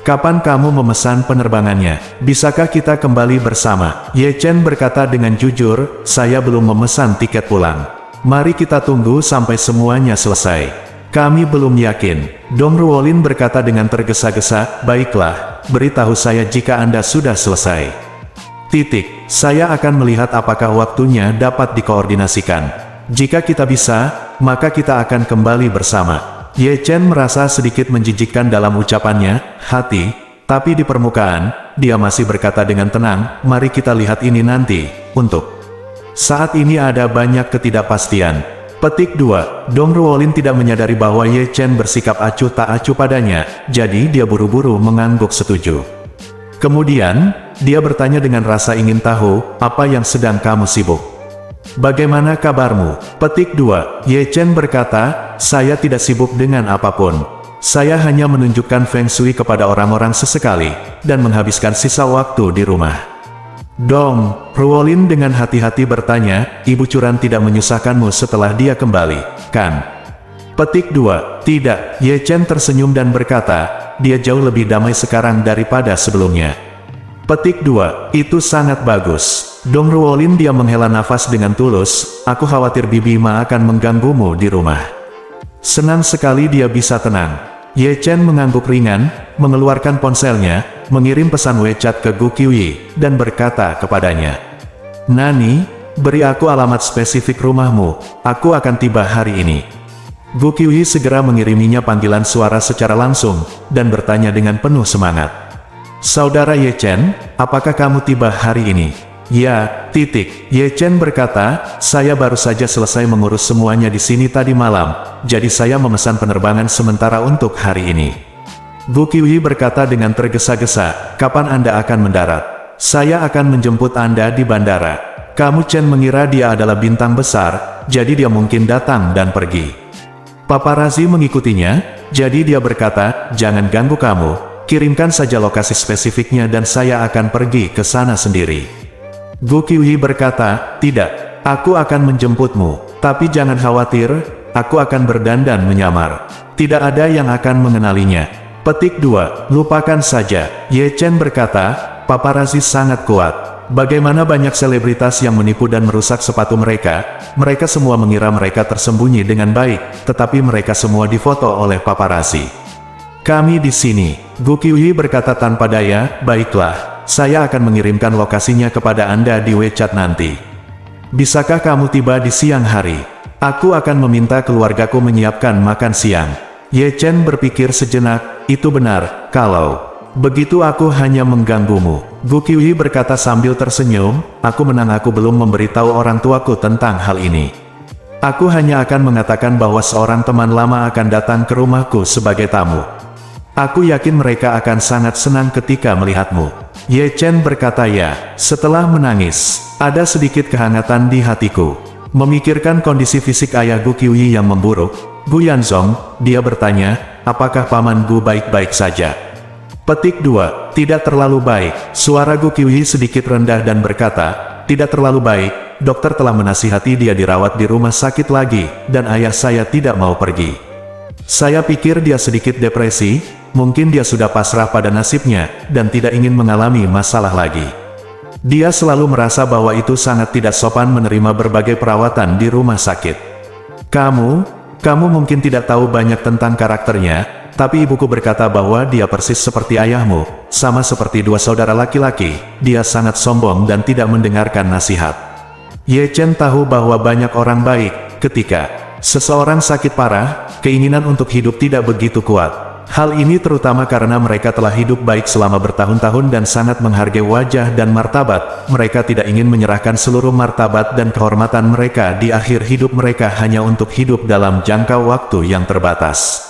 Kapan kamu memesan penerbangannya? Bisakah kita kembali bersama?" Ye Chen berkata dengan jujur, "Saya belum memesan tiket pulang. Mari kita tunggu sampai semuanya selesai. Kami belum yakin." Dong Ruolin berkata dengan tergesa-gesa, "Baiklah, beritahu saya jika Anda sudah selesai. Saya akan melihat apakah waktunya dapat dikoordinasikan. Jika kita bisa, maka kita akan kembali bersama." Ye Chen merasa sedikit menjijikkan dalam ucapannya, tapi di permukaan, dia masih berkata dengan tenang, "Mari kita lihat ini nanti." Untuk Saat ini ada banyak ketidakpastian. Petik 2. Dong Ruolin tidak menyadari bahwa Ye Chen bersikap acuh tak acuh padanya, jadi dia buru-buru mengangguk setuju. Kemudian, dia bertanya dengan rasa ingin tahu, apa yang sedang kamu sibuk? Bagaimana kabarmu? Petik 2. Ye Chen berkata, saya tidak sibuk dengan apapun. Saya hanya menunjukkan Feng Shui kepada orang-orang sesekali, dan menghabiskan sisa waktu di rumah. Dong Ruolin dengan hati-hati bertanya, Ibu Curan tidak menyusahkanmu setelah dia kembali, kan? Petik 2. Tidak. Ye Chen tersenyum dan berkata, dia jauh lebih damai sekarang daripada sebelumnya. Petik 2. Itu sangat bagus. Dong Ruolin dia menghela nafas dengan tulus, aku khawatir Bibi Ma akan mengganggumu di rumah. Senang sekali dia bisa tenang. Ye Chen mengangguk ringan, mengeluarkan ponselnya, mengirim pesan WeChat ke Gu Qiuyi, dan berkata kepadanya, Nani, beri aku alamat spesifik rumahmu, aku akan tiba hari ini. Gu Qiuyi segera mengiriminya panggilan suara secara langsung, dan bertanya dengan penuh semangat. Saudara Ye Chen, apakah kamu tiba hari ini? Ya, titik. Ye Chen berkata, saya baru saja selesai mengurus semuanya di sini tadi malam, jadi saya memesan penerbangan sementara untuk hari ini. Gu Qiuyi berkata dengan tergesa-gesa, kapan Anda akan mendarat? Saya akan menjemput Anda di bandara. Kamu Chen mengira dia adalah bintang besar, jadi dia mungkin datang dan pergi. Paparazi mengikutinya, jadi dia berkata, jangan ganggu kamu, kirimkan saja lokasi spesifiknya dan saya akan pergi ke sana sendiri. Gu Qiuyi berkata, tidak, aku akan menjemputmu, tapi jangan khawatir, aku akan berdandan menyamar. Tidak ada yang akan mengenalinya. Petik 2. Lupakan saja. Ye Chen berkata, paparazi sangat kuat. Bagaimana banyak selebritas yang menipu dan merusak sepatu mereka, mereka semua mengira mereka tersembunyi dengan baik, tetapi mereka semua difoto oleh paparazi. Kami di sini. Gu Qiuyi berkata tanpa daya, baiklah. Saya akan mengirimkan lokasinya kepada Anda di WeChat nanti. Bisakah kamu tiba di siang hari? Aku akan meminta keluargaku menyiapkan makan siang. Ye Chen berpikir sejenak, itu benar, kalau begitu aku hanya mengganggumu. Gu Qiuyi berkata sambil tersenyum, aku menang, aku belum memberitahu orang tuaku tentang hal ini. Aku hanya akan mengatakan bahwa seorang teman lama akan datang ke rumahku sebagai tamu. Aku yakin mereka akan sangat senang ketika melihatmu. Ye Chen berkata ya, setelah menangis, ada sedikit kehangatan di hatiku. Memikirkan kondisi fisik ayah Gu Qiuyi yang memburuk, Gu Yanzong, dia bertanya, apakah paman Gu baik-baik saja? Petik 2. Tidak terlalu baik. Suara Gu Qiuyi sedikit rendah dan berkata, tidak terlalu baik, dokter telah menasihati dia dirawat di rumah sakit lagi, dan ayah saya tidak mau pergi. Saya pikir dia sedikit depresi, mungkin dia sudah pasrah pada nasibnya, dan tidak ingin mengalami masalah lagi. Dia selalu merasa bahwa itu sangat tidak sopan menerima berbagai perawatan di rumah sakit. Kamu mungkin tidak tahu banyak tentang karakternya, tapi ibuku berkata bahwa dia persis seperti ayahmu, sama seperti dua saudara laki-laki, dia sangat sombong dan tidak mendengarkan nasihat. Ye Chen tahu bahwa banyak orang baik, ketika seseorang sakit parah, keinginan untuk hidup tidak begitu kuat. Hal ini terutama karena mereka telah hidup baik selama bertahun-tahun dan sangat menghargai wajah dan martabat. Mereka tidak ingin menyerahkan seluruh martabat dan kehormatan mereka di akhir hidup mereka hanya untuk hidup dalam jangka waktu yang terbatas.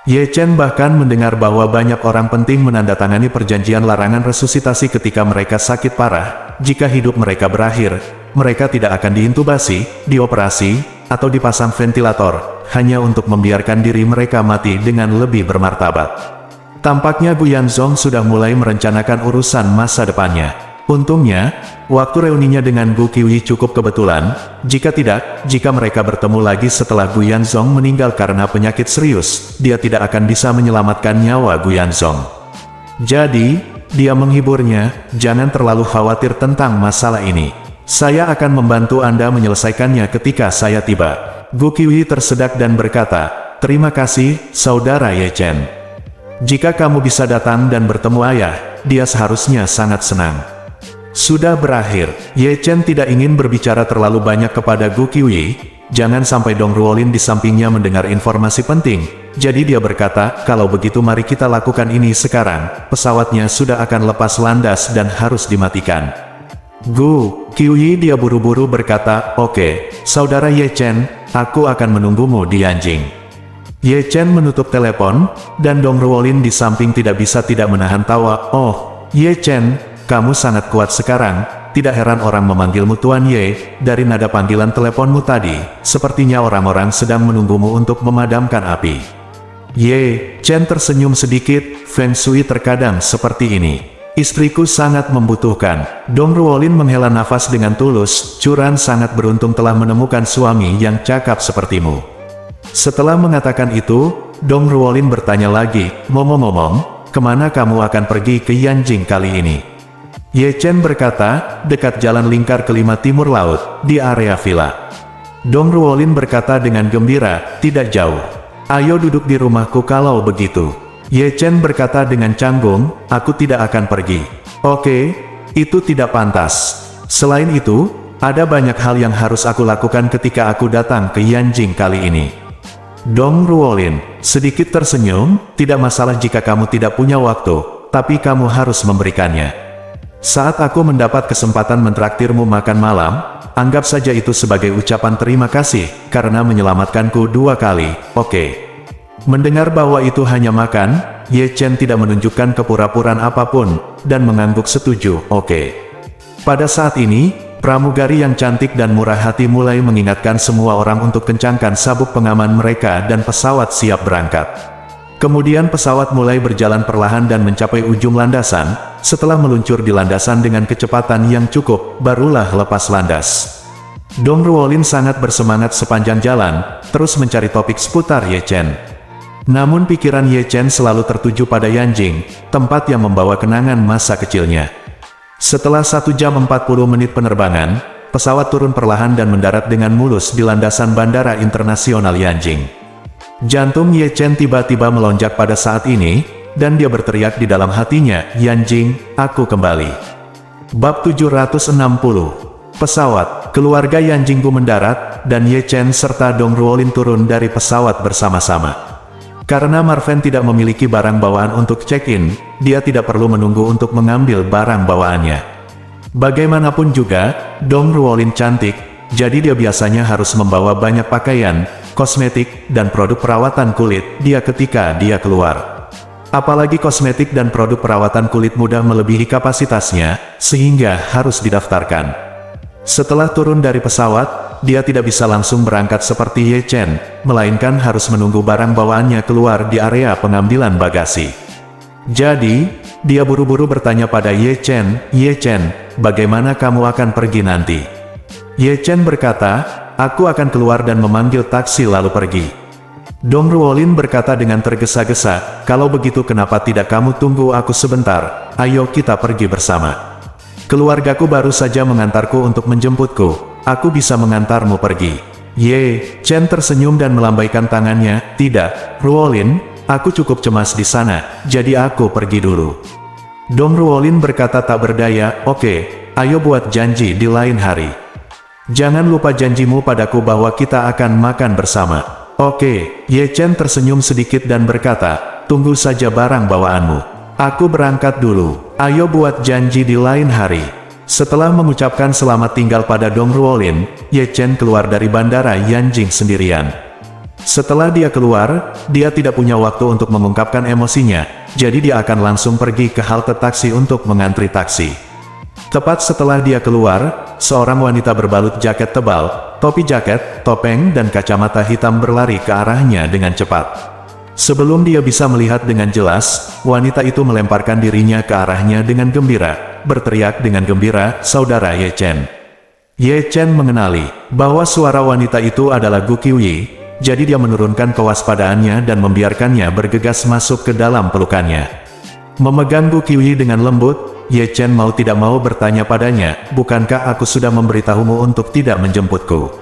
Ye Chen bahkan mendengar bahwa banyak orang penting menandatangani perjanjian larangan resusitasi ketika mereka sakit parah. Jika hidup mereka berakhir, mereka tidak akan diintubasi, dioperasi, atau dipasang ventilator, hanya untuk membiarkan diri mereka mati dengan lebih bermartabat. Tampaknya Gu Yanzong sudah mulai merencanakan urusan masa depannya. Untungnya, waktu reuninya dengan Gu Qiuyi cukup kebetulan, jika mereka bertemu lagi setelah Gu Yanzong meninggal karena penyakit serius, dia tidak akan bisa menyelamatkan nyawa Gu Yanzong. Jadi, dia menghiburnya, jangan terlalu khawatir tentang masalah ini. Saya akan membantu Anda menyelesaikannya ketika saya tiba. Gu Qiuyi tersedak dan berkata, terima kasih, Saudara Ye Chen. Jika kamu bisa datang dan bertemu ayah, dia seharusnya sangat senang. Sudah berakhir. Ye Chen tidak ingin berbicara terlalu banyak kepada Gu Qiuyi, jangan sampai Dong Ruolin di sampingnya mendengar informasi penting. Jadi dia berkata, kalau begitu mari kita lakukan ini sekarang, pesawatnya sudah akan lepas landas dan harus dimatikan. Gu Qiuyi, dia buru-buru berkata, oke, saudara Ye Chen, aku akan menunggumu di Yanjing. Ye Chen menutup telepon, dan Dong Ruolin di samping tidak bisa tidak menahan tawa. Oh, Ye Chen, kamu sangat kuat sekarang, tidak heran orang memanggilmu Tuan Ye, dari nada panggilan teleponmu tadi, sepertinya orang-orang sedang menunggumu untuk memadamkan api. Ye Chen tersenyum sedikit, Feng Shui terkadang seperti ini. Istriku sangat membutuhkan. Dong Ruolin menghela nafas dengan tulus, Curan sangat beruntung telah menemukan suami yang cakap sepertimu. Setelah mengatakan itu, Dong Ruolin bertanya lagi, ngomong-ngomong, kemana kamu akan pergi ke Yanjing kali ini? Ye Chen berkata, dekat jalan lingkar kelima timur laut, di area villa. Dong Ruolin berkata dengan gembira, tidak jauh. Ayo duduk di rumahku kalau begitu. Ye Chen berkata dengan canggung, aku tidak akan pergi. Oke, itu tidak pantas. Selain itu, ada banyak hal yang harus aku lakukan ketika aku datang ke Yanjing kali ini. Dong Ruolin sedikit tersenyum, tidak masalah jika kamu tidak punya waktu, tapi kamu harus memberikannya. Saat aku mendapat kesempatan mentraktirmu makan malam, anggap saja itu sebagai ucapan terima kasih, karena menyelamatkanku 2 kali, oke. Mendengar bahwa itu hanya makan, Ye Chen tidak menunjukkan kepura-puraan apapun, dan mengangguk setuju, oke. Pada saat ini, pramugari yang cantik dan murah hati mulai mengingatkan semua orang untuk kencangkan sabuk pengaman mereka dan pesawat siap berangkat. Kemudian pesawat mulai berjalan perlahan dan mencapai ujung landasan, setelah meluncur di landasan dengan kecepatan yang cukup, barulah lepas landas. Dong Ruolin sangat bersemangat sepanjang jalan, terus mencari topik seputar Ye Chen. Namun pikiran Ye Chen selalu tertuju pada Yanjing, tempat yang membawa kenangan masa kecilnya. Setelah 1 jam 40 menit penerbangan, pesawat turun perlahan dan mendarat dengan mulus di landasan Bandara Internasional Yanjing. Jantung Ye Chen tiba-tiba melonjak pada saat ini, dan dia berteriak di dalam hatinya, Yanjing, aku kembali. Bab 760. Pesawat, keluarga Yanjinggu mendarat, dan Ye Chen serta Dong Ruolin turun dari pesawat bersama-sama. Karena Marven tidak memiliki barang bawaan untuk check-in, dia tidak perlu menunggu untuk mengambil barang bawaannya. Bagaimanapun juga, Dong Ruolin cantik, jadi dia biasanya harus membawa banyak pakaian, kosmetik, dan produk perawatan kulit ketika dia keluar. Apalagi kosmetik dan produk perawatan kulit mudah melebihi kapasitasnya, sehingga harus didaftarkan. Setelah turun dari pesawat, dia tidak bisa langsung berangkat seperti Ye Chen, melainkan harus menunggu barang bawaannya keluar di area pengambilan bagasi. Jadi, dia buru-buru bertanya pada Ye Chen, bagaimana kamu akan pergi nanti? Ye Chen berkata, aku akan keluar dan memanggil taksi lalu pergi. Dong Ruolin berkata dengan tergesa-gesa, kalau begitu kenapa tidak kamu tunggu aku sebentar, ayo kita pergi bersama. Keluargaku baru saja mengantarku untuk menjemputku, aku bisa mengantarmu pergi. Ye Chen tersenyum dan melambaikan tangannya, tidak, Ruolin, aku cukup cemas di sana, jadi aku pergi dulu. Dong Ruolin berkata tak berdaya, oke, ayo buat janji di lain hari. Jangan lupa janjimu padaku bahwa kita akan makan bersama. Oke, Ye Chen tersenyum sedikit dan berkata, tunggu saja barang bawaanmu. Aku berangkat dulu, ayo buat janji di lain hari. Setelah mengucapkan selamat tinggal pada Dong Ruolin, Ye Chen keluar dari bandara Yanjing sendirian. Setelah dia keluar, dia tidak punya waktu untuk mengungkapkan emosinya, jadi dia akan langsung pergi ke halte taksi untuk mengantri taksi. Tepat setelah dia keluar, seorang wanita berbalut jaket tebal, topi jaket, topeng dan kacamata hitam berlari ke arahnya dengan cepat. Sebelum dia bisa melihat dengan jelas, wanita itu melemparkan dirinya ke arahnya dengan gembira, berteriak dengan gembira, saudara Ye Chen. Ye Chen mengenali bahwa suara wanita itu adalah Gu Qiuyi, jadi dia menurunkan kewaspadaannya dan membiarkannya bergegas masuk ke dalam pelukannya. Memegang Gu Qiuyi dengan lembut, Ye Chen mau tidak mau bertanya padanya, bukankah aku sudah memberitahumu untuk tidak menjemputku?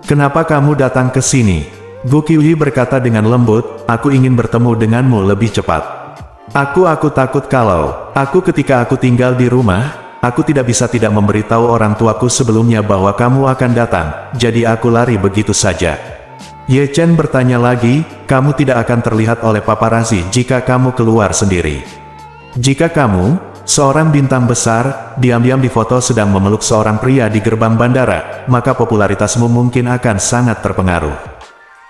Kenapa kamu datang ke sini? Gu Qiuyi berkata dengan lembut, aku ingin bertemu denganmu lebih cepat. Aku takut kalau, ketika aku tinggal di rumah, aku tidak bisa tidak memberitahu orang tuaku sebelumnya bahwa kamu akan datang, jadi aku lari begitu saja. Ye Chen bertanya lagi, kamu tidak akan terlihat oleh paparazi jika kamu keluar sendiri. Jika kamu, seorang bintang besar, diam-diam di foto sedang memeluk seorang pria di gerbang bandara, maka popularitasmu mungkin akan sangat terpengaruh.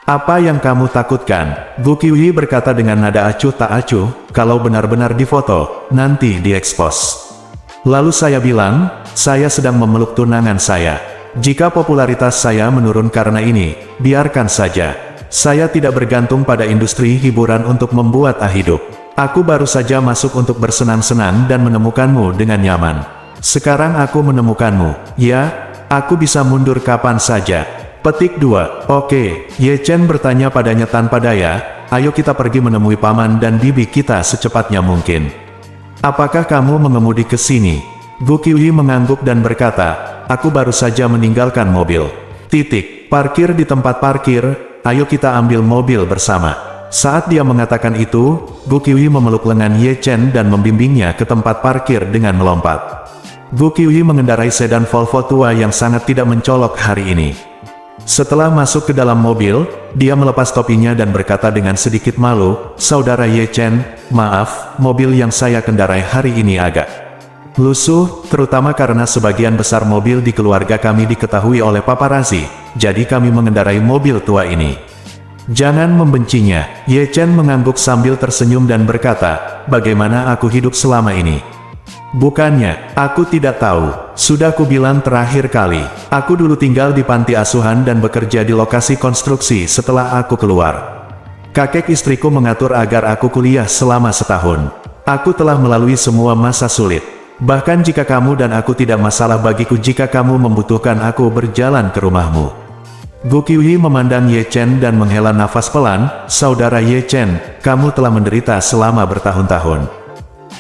Apa yang kamu takutkan? Gu Qiuyi berkata dengan nada acuh tak acuh, kalau benar-benar difoto, nanti diekspos. Lalu saya bilang, saya sedang memeluk tunangan saya. Jika popularitas saya menurun karena ini, biarkan saja. Saya tidak bergantung pada industri hiburan untuk membuat hidup. Aku baru saja masuk untuk bersenang-senang dan menemukanmu dengan nyaman. Sekarang aku menemukanmu. Ya, aku bisa mundur kapan saja. Petik 2. Oke, Ye Chen bertanya padanya tanpa daya, ayo kita pergi menemui paman dan bibi kita secepatnya mungkin. Apakah kamu mengemudi ke sini? Gu Qiuyi mengangguk dan berkata, aku baru saja meninggalkan mobil. Parkir di tempat parkir, ayo kita ambil mobil bersama. Saat dia mengatakan itu, Gu Qiuyi memeluk lengan Ye Chen dan membimbingnya ke tempat parkir dengan melompat. Gu Qiuyi mengendarai sedan Volvo tua yang sangat tidak mencolok hari ini. Setelah masuk ke dalam mobil, dia melepas topinya dan berkata dengan sedikit malu, Saudara Ye Chen, maaf, mobil yang saya kendarai hari ini agak lusuh, terutama karena sebagian besar mobil di keluarga kami diketahui oleh paparazzi, jadi kami mengendarai mobil tua ini. Jangan membencinya. Ye Chen mengangguk sambil tersenyum dan berkata, bagaimana aku hidup selama ini? Bukannya, aku tidak tahu. Sudah kubilang terakhir kali. Aku dulu tinggal di panti asuhan dan bekerja di lokasi konstruksi setelah aku keluar. Kakek istriku mengatur agar aku kuliah selama setahun. Aku telah melalui semua masa sulit. Bahkan jika kamu dan aku tidak masalah bagiku jika kamu membutuhkan aku berjalan ke rumahmu. Gu Qiuyi memandang Ye Chen dan menghela nafas pelan, Saudara Ye Chen, kamu telah menderita selama bertahun-tahun.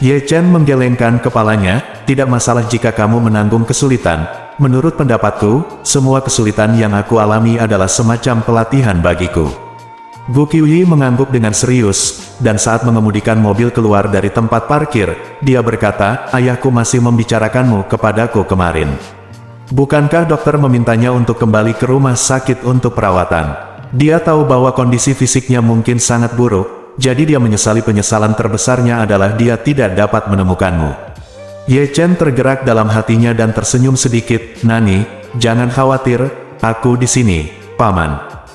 Ye Chen menggelengkan kepalanya, tidak masalah jika kamu menanggung kesulitan. Menurut pendapatku, semua kesulitan yang aku alami adalah semacam pelatihan bagiku. Gu Qiuyi mengangguk dengan serius, dan saat mengemudikan mobil keluar dari tempat parkir, dia berkata, ayahku masih membicarakanmu kepadaku kemarin. Bukankah dokter memintanya untuk kembali ke rumah sakit untuk perawatan? Dia tahu bahwa kondisi fisiknya mungkin sangat buruk, jadi dia menyesali penyesalan terbesarnya adalah dia tidak dapat menemukanmu. Ye Chen tergerak dalam hatinya dan tersenyum sedikit, Nani, jangan khawatir, aku di sini, Paman.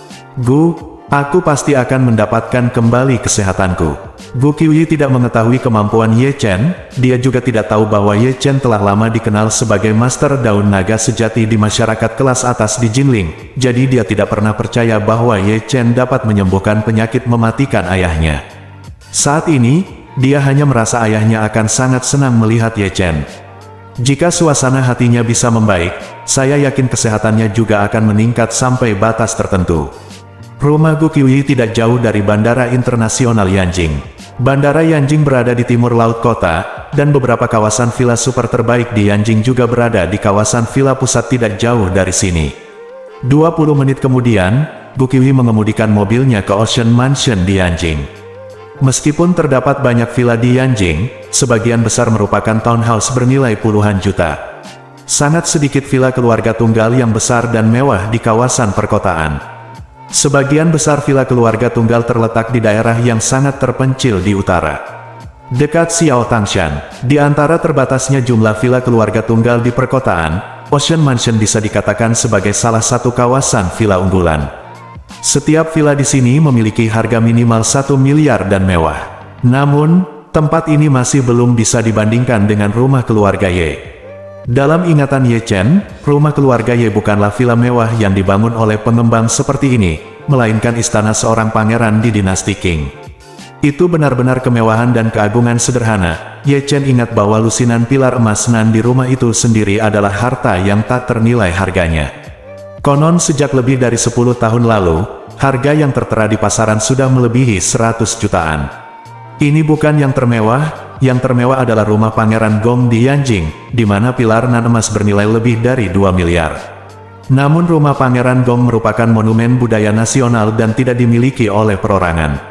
Aku pasti akan mendapatkan kembali kesehatanku. Gu Qiuyi tidak mengetahui kemampuan Ye Chen, dia juga tidak tahu bahwa Ye Chen telah lama dikenal sebagai master daun naga sejati di masyarakat kelas atas di Jinling, jadi dia tidak pernah percaya bahwa Ye Chen dapat menyembuhkan penyakit mematikan ayahnya. Saat ini, dia hanya merasa ayahnya akan sangat senang melihat Ye Chen. Jika suasana hatinya bisa membaik, saya yakin kesehatannya juga akan meningkat sampai batas tertentu. Rumah Gu Qiuyi tidak jauh dari Bandara Internasional Yanjing. Bandara Yanjing berada di timur laut kota, dan beberapa kawasan villa super terbaik di Yanjing juga berada di kawasan villa pusat tidak jauh dari sini. 20 menit kemudian, Gu Qiuyi mengemudikan mobilnya ke Ocean Mansion di Yanjing. Meskipun terdapat banyak villa di Yanjing, sebagian besar merupakan townhouse bernilai puluhan juta. Sangat sedikit villa keluarga tunggal yang besar dan mewah di kawasan perkotaan. Sebagian besar villa keluarga tunggal terletak di daerah yang sangat terpencil di utara. Dekat Xiao Tangshan, di antara terbatasnya jumlah villa keluarga tunggal di perkotaan, Ocean Mansion bisa dikatakan sebagai salah satu kawasan villa unggulan. Setiap villa di sini memiliki harga minimal 1 miliar dan mewah. Namun, tempat ini masih belum bisa dibandingkan dengan rumah keluarga Ye. Dalam ingatan Ye Chen, rumah keluarga Ye bukanlah villa mewah yang dibangun oleh pengembang seperti ini, melainkan istana seorang pangeran di dinasti Qing. Itu benar-benar kemewahan dan keagungan sederhana. Ye Chen ingat bahwa lusinan pilar emas nan di rumah itu sendiri adalah harta yang tak ternilai harganya. Konon sejak lebih dari 10 tahun lalu, harga yang tertera di pasaran sudah melebihi 100 jutaan. Ini bukan yang termewah. Yang termewah adalah rumah Pangeran Gong di Yanjing, di mana pilar nan emas bernilai lebih dari 2 miliar. Namun rumah Pangeran Gong merupakan monumen budaya nasional dan tidak dimiliki oleh perorangan.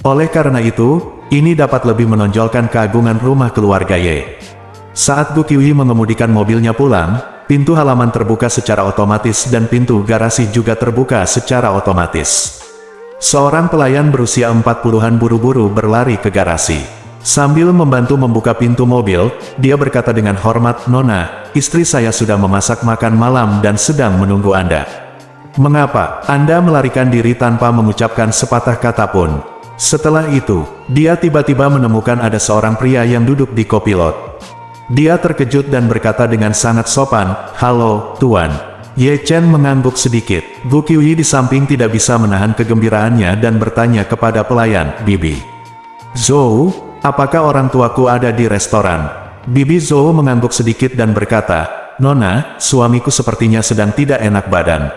Oleh karena itu, ini dapat lebih menonjolkan keagungan rumah keluarga Ye. Saat Gu Qiuyi mengemudikan mobilnya pulang, pintu halaman terbuka secara otomatis dan pintu garasi juga terbuka secara otomatis. Seorang pelayan berusia 40-an buru-buru berlari ke garasi. Sambil membantu membuka pintu mobil, dia berkata dengan hormat, "Nona, istri saya sudah memasak makan malam dan sedang menunggu Anda. Mengapa Anda melarikan diri tanpa mengucapkan sepatah kata pun?" Setelah itu, dia tiba-tiba menemukan ada seorang pria yang duduk di kopilot. Dia terkejut dan berkata dengan sangat sopan, "Halo, Tuan." Ye Chen mengangguk sedikit. Gu Qiuyi di samping tidak bisa menahan kegembiraannya dan bertanya kepada pelayan, "Bibi Zhou, apakah orang tuaku ada di restoran?" Bibi Zhou mengangguk sedikit dan berkata, "Nona, suamiku sepertinya sedang tidak enak badan."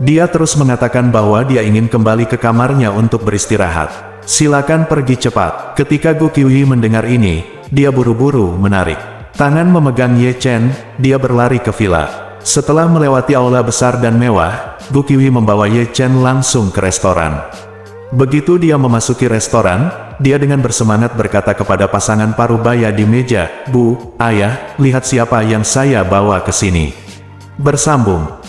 Dia terus mengatakan bahwa dia ingin kembali ke kamarnya untuk beristirahat. "Silakan pergi cepat." Ketika Gu Qiuyi mendengar ini, dia buru-buru menarik tangan memegang Ye Chen, dia berlari ke villa. Setelah melewati aula besar dan mewah, Gu Qiuyi membawa Ye Chen langsung ke restoran. Begitu dia memasuki restoran, dia dengan bersemangat berkata kepada pasangan parubaya di meja, "Bu, Ayah, lihat siapa yang saya bawa ke sini." Bersambung.